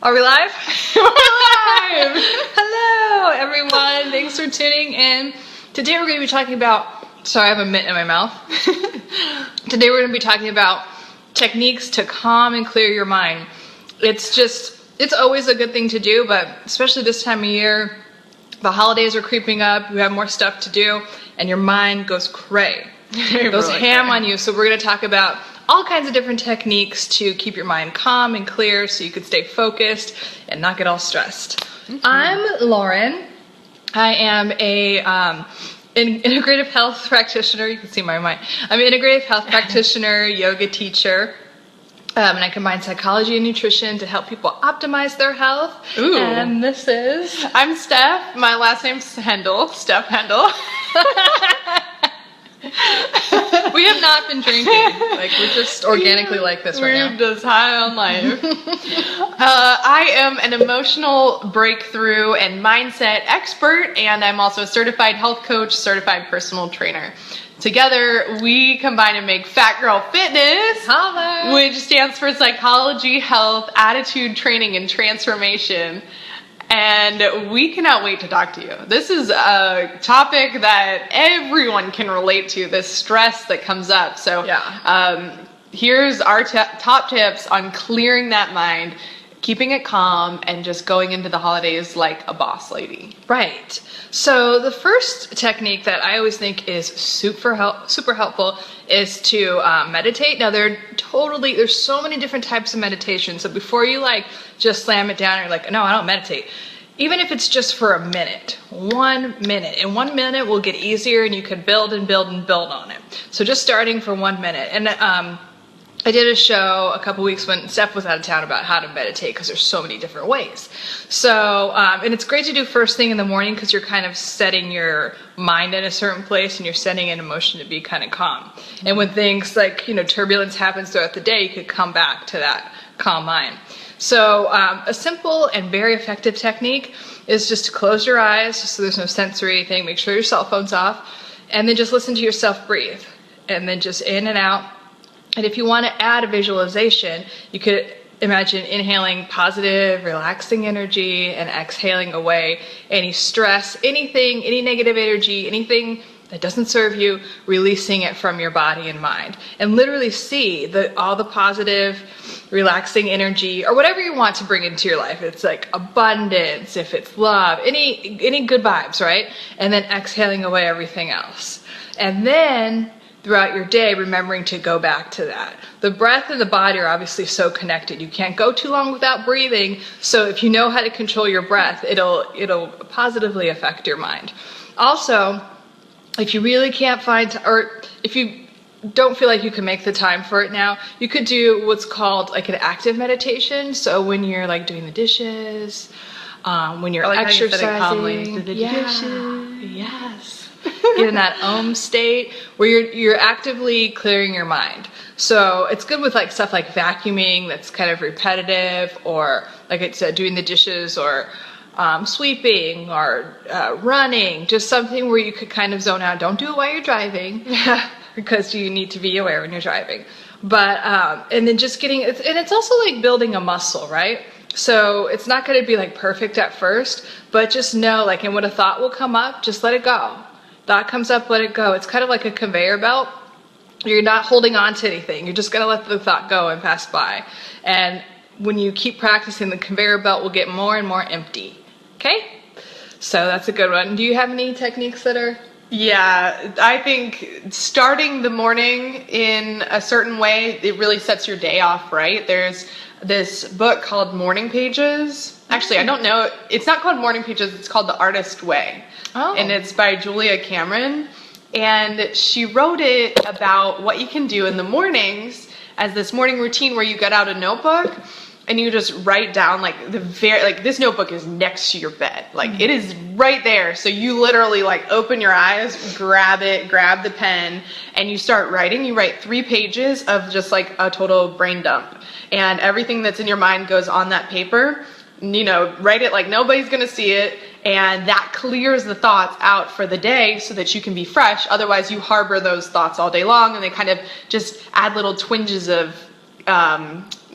Are we live? We're live! Hello, everyone. Thanks for tuning in. Today we're going to be talking about, sorry, I have a mint in my mouth. Today we're going to be talking about techniques to calm and clear your mind. It's always a good thing to do, but especially this time of year, the holidays are creeping up, you have more stuff to do, and your mind goes cray. It goes ham on you. So we're going to talk about all kinds of different techniques to keep your mind calm and clear so you can stay focused and not get all stressed. Mm-hmm. I'm Lauren. I am an integrative health practitioner. You can see my mind. I'm an integrative health practitioner, yoga teacher, and I combine psychology and nutrition to help people optimize their health. Ooh. And this is... I'm Steph. My last name's Hendel. Steph Hendel. We have not been drinking. Like, we're just organically like this right now. We're just high on life. I am an emotional breakthrough and mindset expert, and I'm also a certified health coach, certified personal trainer. Together, we combine and make Phat Girl Fitness, Holla. which stands for Psychology, Health, Attitude, Training, and Transformation. And we cannot wait to talk to you. This is a topic that everyone can relate to, this stress that comes up. So here's our top tips on clearing that mind, keeping it calm, and just going into the holidays like a boss lady. Right. So the first technique that I always think is super helpful is to meditate. Now there's so many different types of meditation. So before you just slam it down and you're like, no, I don't meditate. Even if it's just for a minute, 1 minute. In 1 minute will get easier and you can build and build and build on it. So just starting for 1 minute. And I did a show a couple weeks when Steph was out of town about how to meditate because there's so many different ways. So, and it's great to do first thing in the morning because you're kind of setting your mind in a certain place and you're setting an emotion to be kind of calm. And when things like, turbulence happens throughout the day, you could come back to that calm mind. So a simple and very effective technique is just to close your eyes so there's no sensory thing. Make sure your cell phone's off and then just listen to yourself breathe and then just in and out. And if you want to add a visualization, you could imagine inhaling positive, relaxing energy and exhaling away any stress, anything, any negative energy, anything that doesn't serve you, releasing it from your body and mind. And literally see all the positive, relaxing energy or whatever you want to bring into your life. It's like abundance, if it's love, any good vibes, right? And then exhaling away everything else. And then throughout your day, remembering to go back to that. The breath and the body are obviously so connected. You can't go too long without breathing. So if you know how to control your breath, it'll positively affect your mind. Also, if you really can't find, or if you don't feel like you can make the time for it now, you could do what's called like an active meditation. So when you're doing the dishes, when you're exercising, yes. Get in that state where you're actively clearing your mind. So it's good with stuff like vacuuming that's kind of repetitive, or like I said, doing the dishes, or sweeping, or running, just something where you could kind of zone out. Don't do it while you're driving because you need to be aware when you're driving. But and then just and it's also like building a muscle, right? So it's not going to be perfect at first, but just know and when a thought will come up, just let it go. Thought comes up, let it go. It's kind of like a conveyor belt. You're not holding on to anything. You're just going to let the thought go and pass by. And when you keep practicing, the conveyor belt will get more and more empty. Okay? So that's a good one. Do you have any techniques that are... Yeah, I think starting the morning in a certain way, it really sets your day off, right? There's this book called Morning Pages. Actually, I don't know. It's not called Morning Pages. It's called The Artist Way. Oh. And it's by Julia Cameron. And she wrote it about what you can do in the mornings as this morning routine where you get out a notebook and you just write down this notebook is next to your bed. It is right there. So you literally open your eyes, grab the pen, and you start writing. You write 3 pages of just a total brain dump. And everything that's in your mind goes on that paper. Write it like nobody's gonna see it. And that clears the thoughts out for the day so that you can be fresh. Otherwise, you harbor those thoughts all day long and they kind of just add little twinges of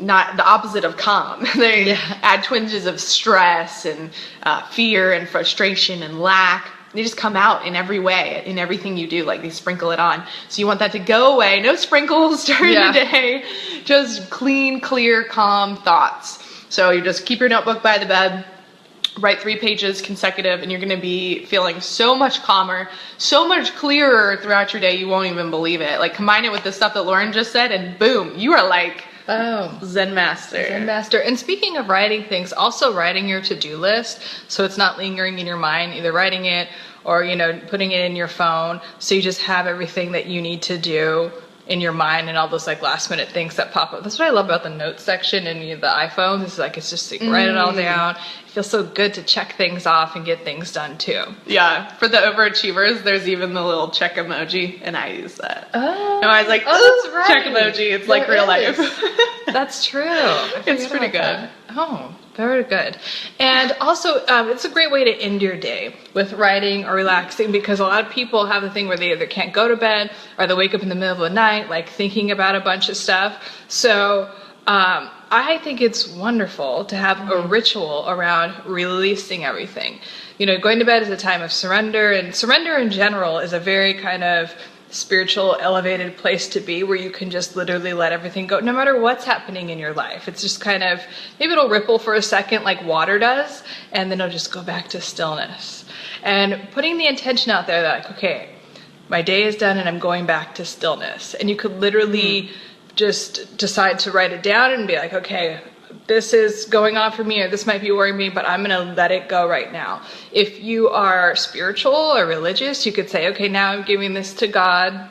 not the opposite of calm. They add twinges of stress and fear and frustration and lack. They just come out in every way, in everything you do, like they sprinkle it on. So you want that to go away. No sprinkles during the day. Just clean, clear, calm thoughts. So you just keep your notebook by the bed, write 3 pages consecutive, and you're going to be feeling so much calmer, so much clearer throughout your day, you won't even believe it. Like, combine it with the stuff that Lauren just said, and boom, you are like, oh, Zen master. Zen master. And speaking of writing things, also writing your to-do list, so it's not lingering in your mind, either writing it or, you know, putting it in your phone, so you just have everything that you need to do in your mind and all those like last minute things that pop up. That's what I love about the notes section in the iPhones. It's like, it's just like, write it all down. It feels so good to check things off and get things done too. Yeah, for the overachievers, there's even the little check emoji, and I use that. Oh, and I was like, that's right. Check emoji. It's like real life. That's true. It's pretty good. That. Oh, very good. And also, it's a great way to end your day with writing or relaxing, because a lot of people have the thing where they either can't go to bed or they wake up in the middle of the night, like thinking about a bunch of stuff. So I think it's wonderful to have a ritual around releasing everything. You know, going to bed is a time of surrender, and surrender in general is a very kind of spiritual, elevated place to be, where you can just literally let everything go, no matter what's happening in your life. It's just kind of, maybe it'll ripple for a second like water does, and then it'll just go back to stillness. And putting the intention out there that, like, okay, my day is done and I'm going back to stillness. And you could literally just decide to write it down and be like, okay, this is going on for me, or this might be worrying me, but I'm gonna let it go right now. If you are spiritual or religious, you could say, okay, now I'm giving this to God,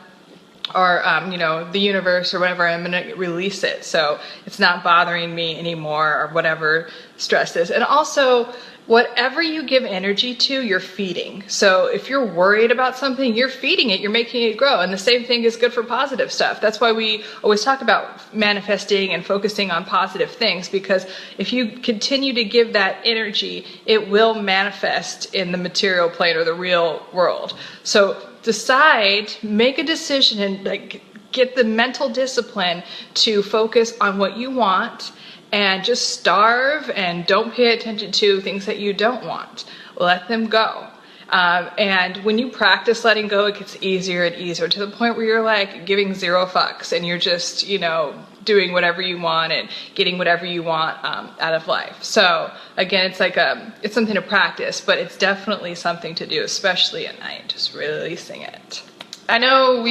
or you know, the universe or whatever. I'm gonna release it, so it's not bothering me anymore, or whatever stress is. And also, whatever you give energy to, you're feeding. So if you're worried about something, you're feeding it, you're making it grow. And the same thing is good for positive stuff. That's why we always talk about manifesting and focusing on positive things, because if you continue to give that energy, it will manifest in the material plane or the real world. So decide, make a decision, and like get the mental discipline to focus on what you want, and just starve and don't pay attention to things that you don't want. Let them go. And when you practice letting go, it gets easier and easier, to the point where you're like giving 0 fucks, and you're just, you know, doing whatever you want and getting whatever you want out of life. So again, it's like it's something to practice, but it's definitely something to do, especially at night, just releasing it. I know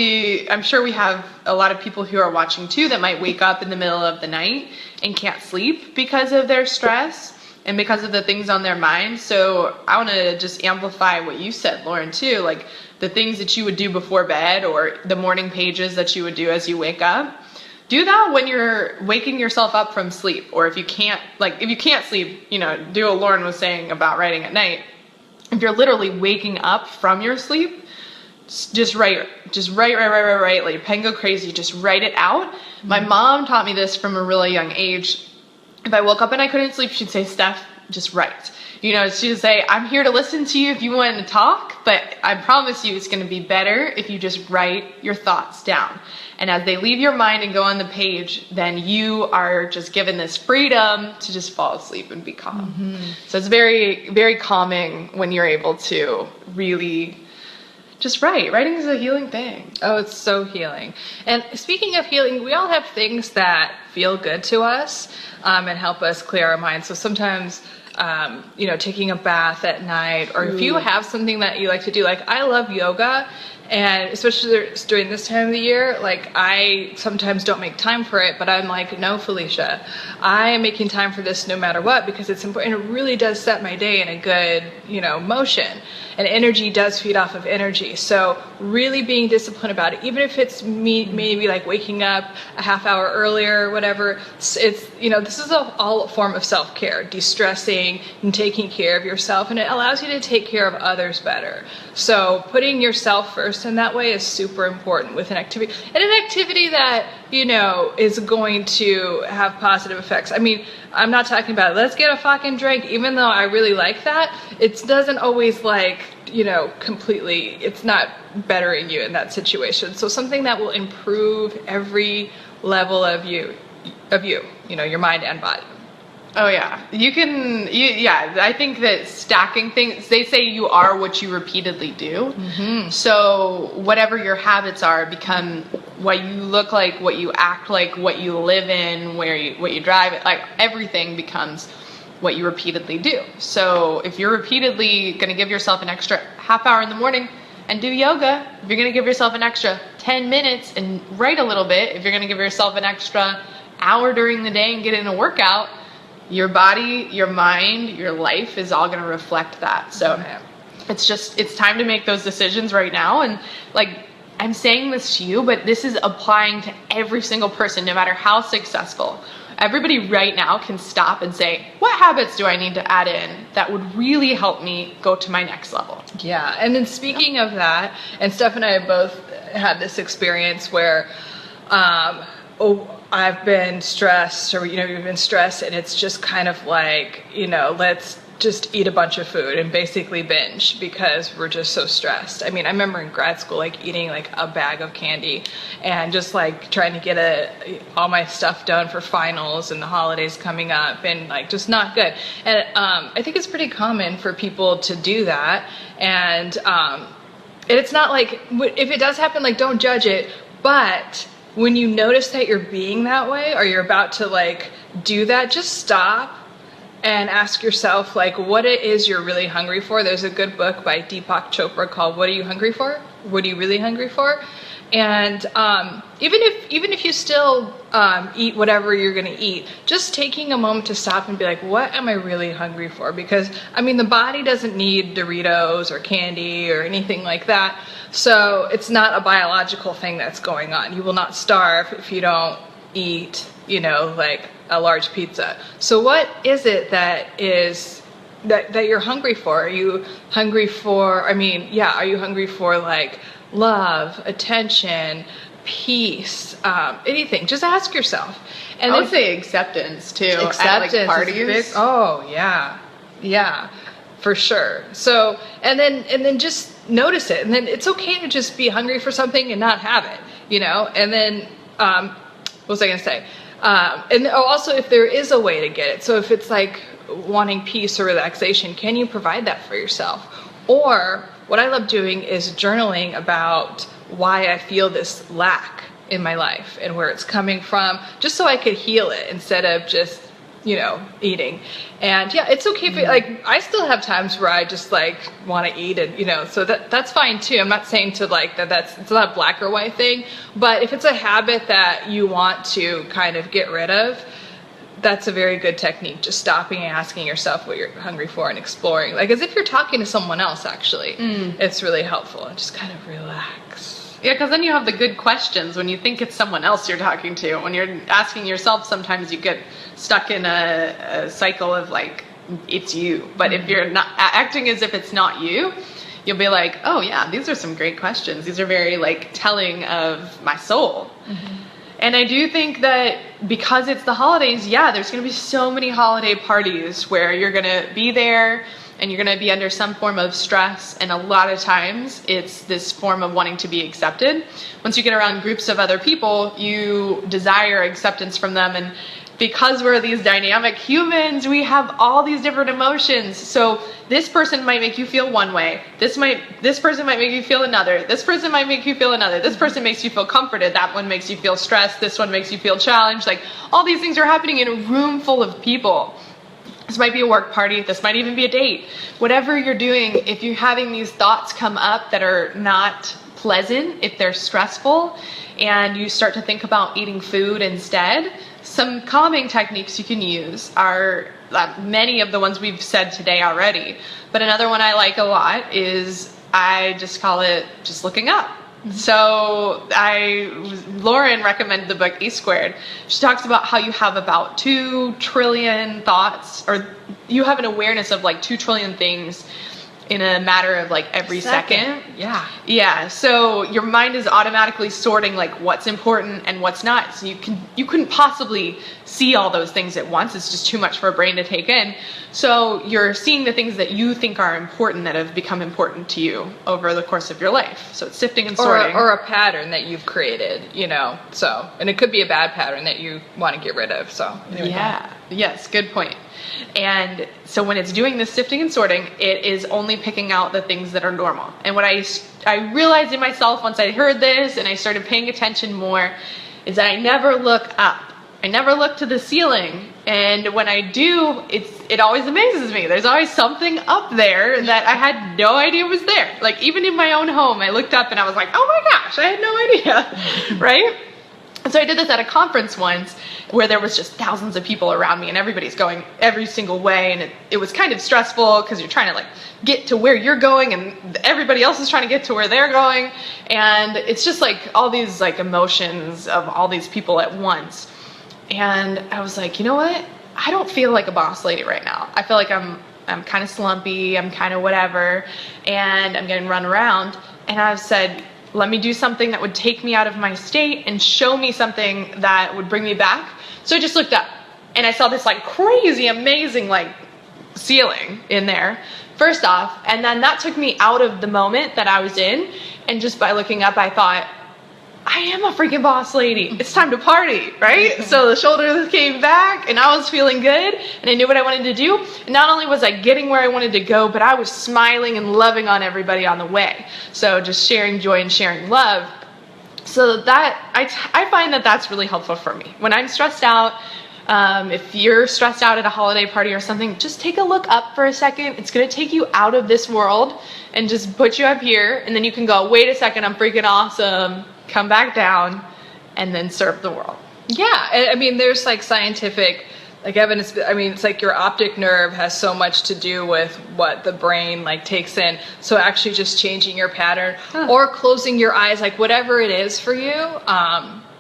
I'm sure we have a lot of people who are watching too that might wake up in the middle of the night and can't sleep because of their stress and because of the things on their mind. So I want to just amplify what you said, Lauren, too, like the things that you would do before bed, or the morning pages that you would do as you wake up. Do that when you're waking yourself up from sleep, or if you can't sleep, you know, do what Lauren was saying about writing at night. If you're literally waking up from your sleep, just write, let your pen go crazy, just write it out. My mom taught me this from a really young age. If I woke up and I couldn't sleep, she'd say, Steph, just write. You know, she'd say, I'm here to listen to you if you want to talk, but I promise you it's going to be better if you just write your thoughts down. And as they leave your mind and go on the page, then you are just given this freedom to just fall asleep and be calm. So it's very, very calming when you're able to really just write. Writing is a healing thing. Oh, it's so healing. And speaking of healing, we all have things that feel good to us and help us clear our minds. So sometimes, you know, taking a bath at night, or if you have something that you like to do, like I love yoga, and especially during this time of the year, like I sometimes don't make time for it, but I'm like, no, Felicia, I am making time for this no matter what, because it's important. It really does set my day in a good, you know, motion. And energy does feed off of energy. So really being disciplined about it, even if it's me maybe like waking up a half hour earlier or whatever, it's, you know, this is all a form of self-care, de-stressing and taking care of yourself, and it allows you to take care of others better. So putting yourself first in that way is super important with an activity, and an activity that, you know, is going to have positive effects. I mean, I'm not talking about let's get a fucking drink, even though I really like that. It doesn't always, like, you know, completely, it's not bettering you in that situation. So something that will improve every level of you, your mind and body. Oh yeah, yeah, I think that stacking things, they say you are what you repeatedly do. So whatever your habits are become what you look like, what you act like, what you live in, what you drive, like everything becomes what you repeatedly do. So if you're repeatedly going to give yourself an extra half hour in the morning and do yoga, if you're going to give yourself an extra 10 minutes and write a little bit, if you're going to give yourself an extra hour during the day and get in a workout, your body, your mind, your life is all going to reflect that. So it's time to make those decisions right now. And like, I'm saying this to you, but this is applying to every single person, no matter how successful. Everybody right now can stop and say, what habits do I need to add in that would really help me go to my next level? Yeah. And then speaking of that, and Steph and I both had this experience where, I've been stressed, or, we've been stressed, and it's just kind of like, let's just eat a bunch of food and basically binge because we're just so stressed. I mean, I remember in grad school, like eating like a bag of candy and just like trying to get all my stuff done for finals and the holidays coming up, and like just not good. And I think it's pretty common for people to do that. And it's not like, if it does happen, like don't judge it, but when you notice that you're being that way, or you're about to like do that, just stop and ask yourself like what it is you're really hungry for. There's a good book by Deepak Chopra called What Are You Hungry For? What are you really hungry for? And even if you still eat whatever you're gonna eat, just taking a moment to stop and be like, what am I really hungry for? Because I mean, the body doesn't need Doritos or candy or anything like that. So it's not a biological thing that's going on. You will not starve if you don't eat, like a large pizza. So what is it that you're hungry for? Are you hungry for, are you hungry for like love, attention, peace, anything? Just ask yourself. And I would say acceptance too. Acceptance at like parties. Oh yeah. Yeah, for sure. So, and then just notice it. And then it's okay to just be hungry for something and not have it, and then, what was I going to say? And also if there is a way to get it. So if it's like wanting peace or relaxation, can you provide that for yourself? Or what I love doing is journaling about why I feel this lack in my life and where it's coming from, just so I could heal it instead of just, eating. And yeah, it's okay for like, I still have times where I just like want to eat, and so that's fine too. I'm not saying to like it's not a black or white thing, but if it's a habit that you want to kind of get rid of, that's a very good technique. Just stopping and asking yourself what you're hungry for and exploring, like as if you're talking to someone else. Actually, it's really helpful. And just kind of relax. Yeah, because then you have the good questions when you think it's someone else you're talking to. When you're asking yourself, sometimes you get stuck in a cycle of like, it's you. But if you're not acting as if it's not you, you'll be like, oh yeah, these are some great questions. These are very like telling of my soul. And I do think that because it's the holidays, yeah, there's going to be so many holiday parties where you're going to be there and you're going to be under some form of stress. And a lot of times it's this form of wanting to be accepted. Once you get around groups of other people, you desire acceptance from them. And because we're these dynamic humans, we have all these different emotions. So this person might make you feel one way. This person might make you feel another. This person might make you feel another. This person makes you feel comforted. That one makes you feel stressed. This one makes you feel challenged. Like all these things are happening in a room full of people. This might be a work party. This might even be a date. Whatever you're doing, if you're having these thoughts come up that are not pleasant, if they're stressful, and you start to think about eating food instead, some calming techniques you can use are many of the ones we've said today already. But another one I like a lot is, I just call it just looking up. So Lauren recommended the book E Squared. She talks about how you have about 2 trillion thoughts, or you have an awareness of like 2 trillion things in a matter of like every second. Yeah. Yeah, so your mind is automatically sorting like what's important and what's not. So you couldn't possibly see all those things at once. It's just too much for a brain to take in. So you're seeing the things that you think are important that have become important to you over the course of your life. So it's sifting and sorting. Or a pattern that you've created, you know. So, and it could be a bad pattern that you want to get rid of. So anyway, yeah. Yes, good point. And so when it's doing this sifting and sorting, it is only picking out the things that are normal. And what I realized in myself once I heard this and I started paying attention more is that I never look up. I never look to the ceiling. And when I do, it always amazes me. There's always something up there that I had no idea was there. Like even in my own home, I looked up and I was like, oh my gosh, I had no idea, right? And so I did this at a conference once where there was just thousands of people around me and everybody's going every single way, and it was kind of stressful because you're trying to like get to where you're going and everybody else is trying to get to where they're going, and it's just like all these like emotions of all these people at once. And I was like, you know what? I don't feel like a boss lady right now. I feel like I'm kind of slumpy, I'm kind of whatever, and I'm getting run around. And I said, let me do something that would take me out of my state and show me something that would bring me back. So I just looked up and I saw this like crazy, amazing like ceiling in there, first off. And then that took me out of the moment that I was in. And just by looking up, I thought, I am a freaking boss lady. It's time to party, right? So the shoulders came back and I was feeling good and I knew what I wanted to do. And not only was I getting where I wanted to go, but I was smiling and loving on everybody on the way. So just sharing joy and sharing love. So that, I find that that's really helpful for me. When I'm stressed out, if you're stressed out at a holiday party or something, just take a look up for a second. It's going to take you out of this world and just put you up here. And then you can go, wait a second, I'm freaking awesome. Come back down and then serve the world. Yeah, I mean, there's like scientific like evidence. I mean, it's like your optic nerve has so much to do with what the brain like takes in. So actually just changing your pattern or closing your eyes, like whatever it is for you,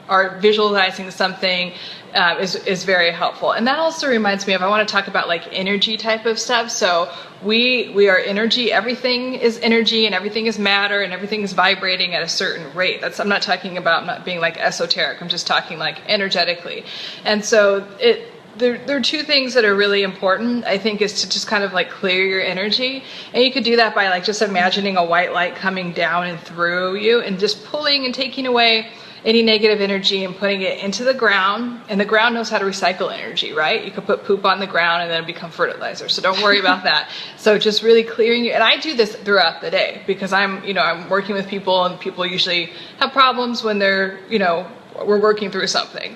or visualizing something is very helpful. And that also reminds me of, I want to talk about like energy type of stuff. So we are energy, everything is energy and everything is matter and everything is vibrating at a certain rate. I'm not talking about, I'm not being like esoteric, I'm just talking like energetically. And so there are two things that are really important, I think, is to just kind of like clear your energy. And you could do that by like just imagining a white light coming down and through you and just pulling and taking away any negative energy and putting it into the ground. And the ground knows how to recycle energy, right? You could put poop on the ground and then it'll become fertilizer. So don't worry about that. So just really clearing you. And I do this throughout the day because I'm working with people and people usually have problems when they're, we're working through something.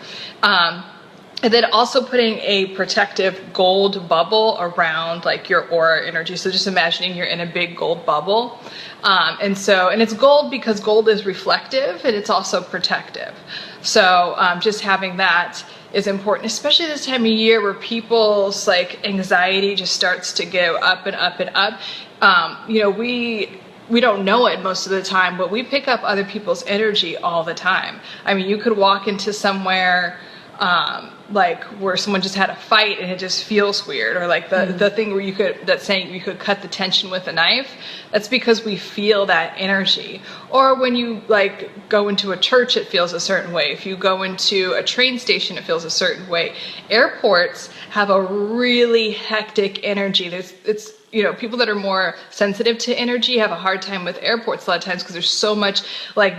And then also putting a protective gold bubble around like your aura energy. So just imagining you're in a big gold bubble. And it's gold because gold is reflective and it's also protective. So just having that is important, especially this time of year where people's like anxiety just starts to go up and up and up. We don't know it most of the time, but we pick up other people's energy all the time. I mean, you could walk into somewhere like where someone just had a fight and it just feels weird, or like the thing where that's saying you could cut the tension with a knife. That's because we feel that energy. Or when you like go into a church, it feels a certain way. If you go into a train station, it feels a certain way. Airports have a really hectic energy. It's people that are more sensitive to energy have a hard time with airports a lot of times because there's so much like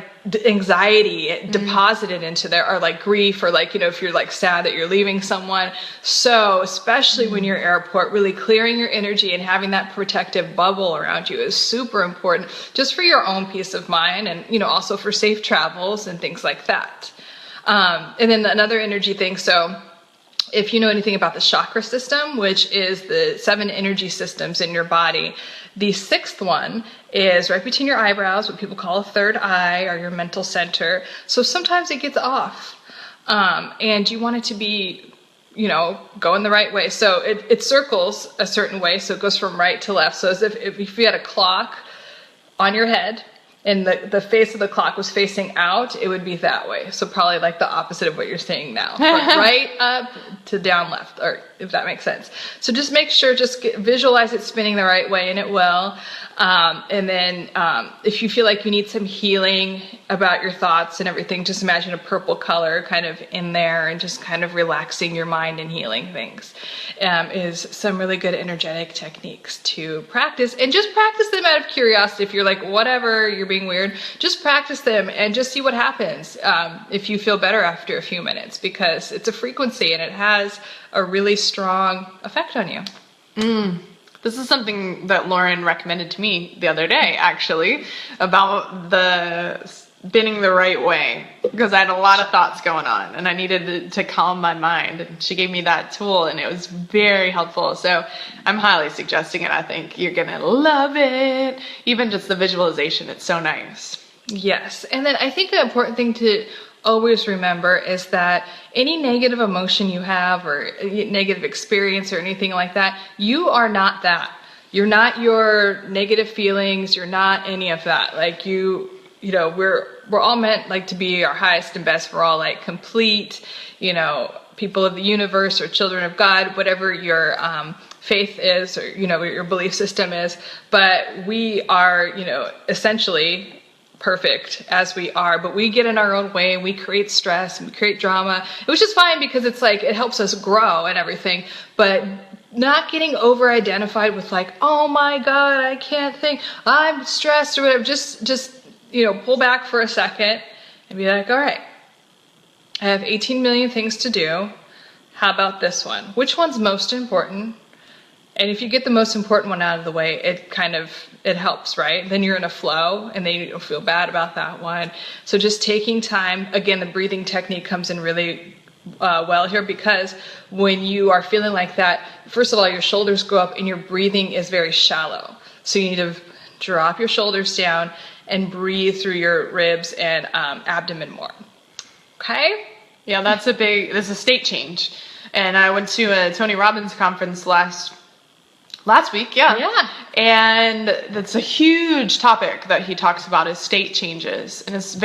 anxiety deposited into there, or like grief, or like, if you're like sad that you're leaving someone. So especially when you're airport, really clearing your energy and having that protective bubble around you is super important just for your own peace of mind and, also for safe travels and things like that. And then another energy thing. So if you know anything about the chakra system, which is the 7 energy systems in your body, the 6th one is right between your eyebrows, what people call a third eye, or your mental center. So sometimes it gets off, and you want it to be, going the right way. So it circles a certain way, so it goes from right to left. So as if you had a clock on your head, and the face of the clock was facing out, it would be that way. So probably like the opposite of what you're saying now. From right up to down left, or if that makes sense. So just make sure, visualize it spinning the right way, and it will. And then if you feel like you need some healing about your thoughts and everything, just imagine a purple color kind of in there and just kind of relaxing your mind and healing things. Is some really good energetic techniques to practice, and just practice them out of curiosity. If you're like, whatever, you're being weird, just practice them and just see what happens if you feel better after a few minutes, because it's a frequency and it has a really strong effect on you. This is something that Lauren recommended to me the other day, actually, about the spinning the right way, because I had a lot of thoughts going on and I needed to calm my mind. And she gave me that tool and it was very helpful. So I'm highly suggesting it. I think you're going to love it. Even just the visualization, it's so nice. Yes. And then I think the important thing to always remember is that any negative emotion you have or negative experience or anything like that, you are not that. You're not your negative feelings. You're not any of that. Like you know, we're all meant like to be our highest and best. We're all like complete, you know, people of the universe or children of God, whatever your faith is, or, you know, your belief system is. But we are, you know, essentially perfect as we are, but we get in our own way and we create stress and we create drama, which is fine because it's like, it helps us grow and everything, but not getting over identified with like, oh my God, I can't think, I'm stressed or whatever. Just, you know, pull back for a second and be like, all right, I have 18 million things to do. How about this one? Which one's most important? And if you get the most important one out of the way, it helps, right? Then you're in a flow and then you don't feel bad about that one. So just taking time, again, the breathing technique comes in really well here, because when you are feeling like that, first of all, your shoulders go up and your breathing is very shallow. So you need to drop your shoulders down and breathe through your ribs and abdomen more. Okay? Yeah, this is a state change. And I went to a Tony Robbins conference last week, yeah. And that's a huge topic that he talks about, is state changes. And it's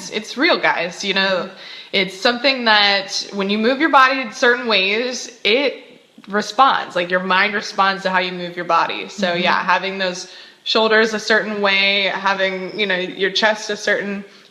it's real, guys. You know, it's something that when you move your body in certain ways, it responds. Like your mind responds to how you move your body. So yeah, having those shoulders a certain way, having, you know, your chest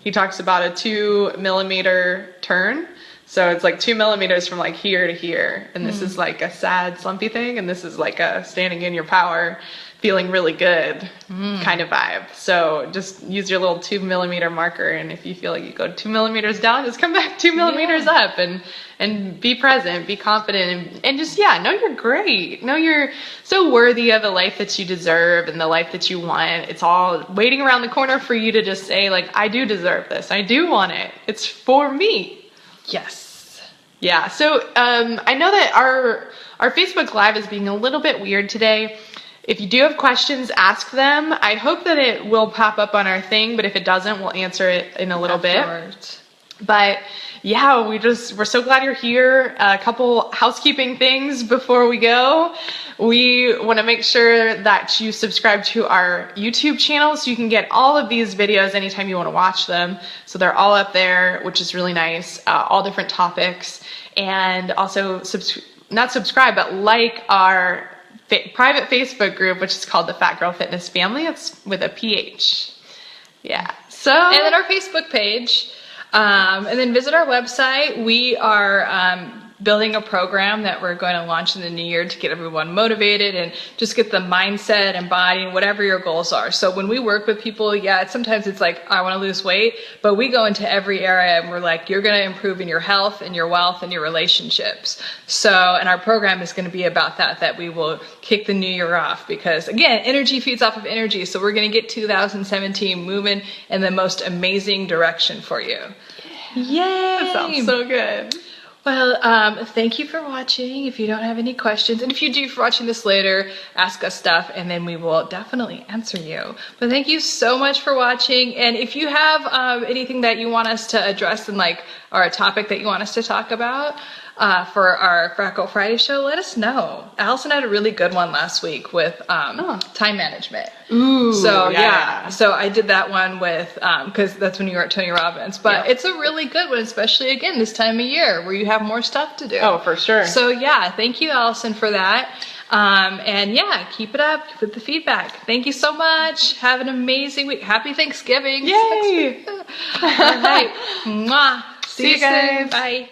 he talks about a 2 millimeter turn. So it's like 2 millimeters from like here to here. And this is like a sad, slumpy thing. And this is like a standing in your power, feeling really good kind of vibe. So just use your little 2 millimeter marker. And if you feel like you go 2 millimeters down, just come back 2 millimeters up and be present, be confident, and just, know you're great. Know you're so worthy of a life that you deserve and the life that you want. It's all waiting around the corner for you to just say like, I do deserve this. I do want it. It's for me. Yes. Yeah. So I know that our Facebook Live is being a little bit weird today. If you do have questions, ask them. I hope that it will pop up on our thing, but if it doesn't, we'll answer it in a little bit. But yeah, we're so glad you're here. A couple housekeeping things before we go. We want to make sure that you subscribe to our YouTube channel so you can get all of these videos anytime you want to watch them. So they're all up there, which is really nice. All different topics. And also not subscribe, but like our private Facebook group, which is called the Fat Girl Fitness Family. It's with a PH. Yeah. And then our Facebook page. And then visit our website. We are building a program that we're going to launch in the new year to get everyone motivated and just get the mindset and body and whatever your goals are. So when we work with people, sometimes it's like, I want to lose weight, but we go into every area and we're like, you're going to improve in your health and your wealth and your relationships. So, and our program is going to be about that we will kick the new year off, because again, energy feeds off of energy. So we're going to get 2017 moving in the most amazing direction for you. Yay! That sounds so good. Well, thank you for watching. If you don't have any questions, and if you do for watching this later, ask us stuff and then we will definitely answer you. But thank you so much for watching. And if you have anything that you want us to address or a topic that you want us to talk about, for our Frat Girl Friday show, let us know. Allison had a really good one last week with time management. Ooh. So yeah. So I did that one with because that's when you were at Tony Robbins. But it's a really good one, especially again this time of year where you have more stuff to do. Oh, for sure. So yeah, thank you, Allison, for that. And yeah, keep it up. Keep the feedback. Thank you so much. Have an amazing week. Happy Thanksgiving. Yay! All right. Mwah. See you guys. Soon. Bye.